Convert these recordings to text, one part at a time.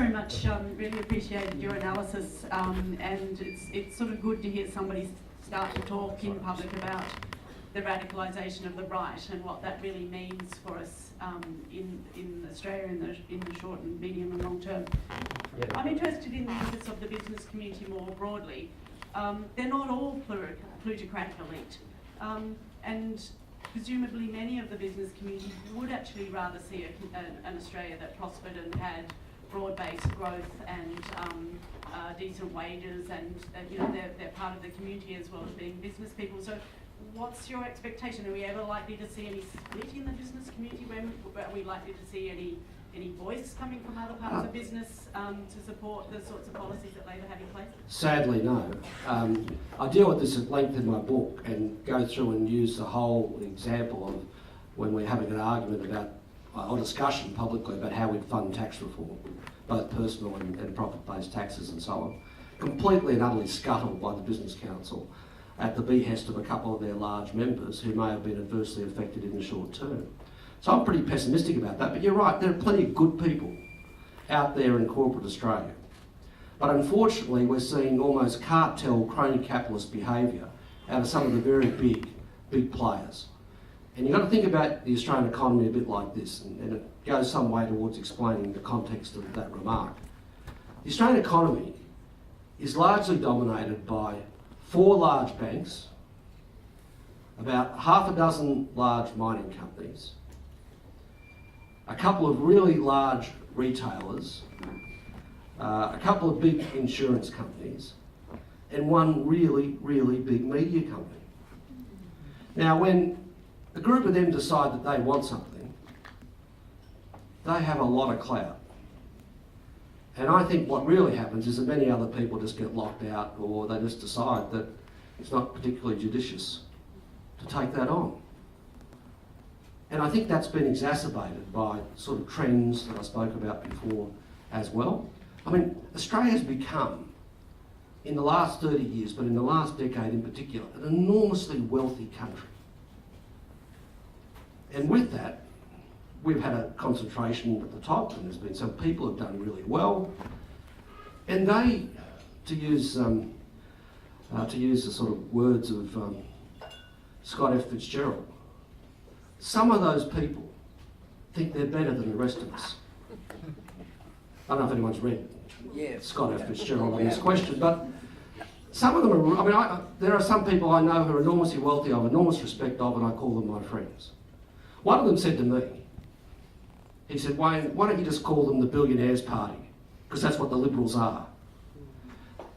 very much. Really appreciated your analysis, and it's sort of good to hear somebody start to talk in public about the radicalisation of the right and what that really means for us in Australia in the short and medium and long term. Yeah. I'm interested in the visits of the business community more broadly. They're not all plutocratic elite, and presumably many of the business community would actually rather see an Australia that prospered and had broad-based growth and decent wages, and you know, they're part of the community as well as being business people. So what's your expectation? Are we ever likely to see any split in the business community? Are we likely to see any voice coming from other parts of business to support the sorts of policies that Labor have in place? Sadly, no. I deal with this at length in my book and go through and use the whole example of when we're having an argument about, or discussion publicly about how we'd fund tax reform, both personal and profit-based taxes and so on, completely and utterly scuttled by the Business Council at the behest of a couple of their large members who may have been adversely affected in the short term. So I'm pretty pessimistic about that, but you're right, there are plenty of good people out there in corporate Australia. But unfortunately, we're seeing almost cartel, crony capitalist behaviour out of some of the very big players. And you've got to think about the Australian economy a bit like this, and it goes some way towards explaining the context of that remark. The Australian economy is largely dominated by 4 large banks, about half a dozen large mining companies, a couple of really large retailers, a couple of big insurance companies, and one really, really big media company. Now, when a group of them decide that they want something, they have a lot of clout. And I think what really happens is that many other people just get locked out, or they just decide that it's not particularly judicious to take that on. And I think that's been exacerbated by sort of trends that I spoke about before as well. I mean, Australia has become, in the last 30 years, but in the last decade in particular, an enormously wealthy country. And with that, we've had a concentration at the top, and there's been some people who've done really well. And they, to use the sort of words of Scott F. Fitzgerald, some of those people think they're better than the rest of us. I don't know if anyone's read Scott F. Fitzgerald on this question, but some of them are, I mean, there are some people I know who are enormously wealthy, I have enormous respect of, and I call them my friends. One of them said to me, he said, "Wayne, why don't you just call them the Billionaires Party? Because that's what the Liberals are."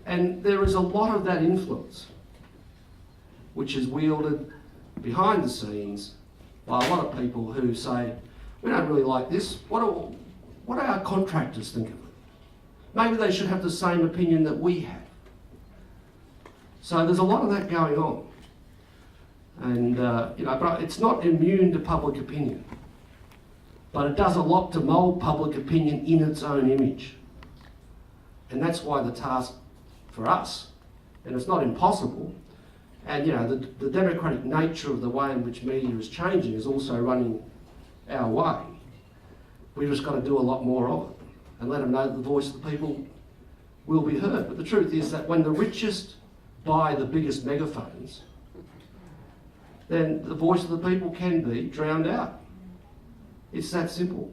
And there is a lot of that influence which is wielded behind the scenes by a lot of people who say, "We don't really like this. What do our contractors think of it? Maybe they should have the same opinion that we have." So there's a lot of that going on. And, but it's not immune to public opinion. But it does a lot to mould public opinion in its own image. And that's why the task for us, and it's not impossible, and the democratic nature of the way in which media is changing is also running our way. We've just got to do a lot more of it and let them know that the voice of the people will be heard. But the truth is that when the richest buy the biggest megaphones, then the voice of the people can be drowned out. It's that simple.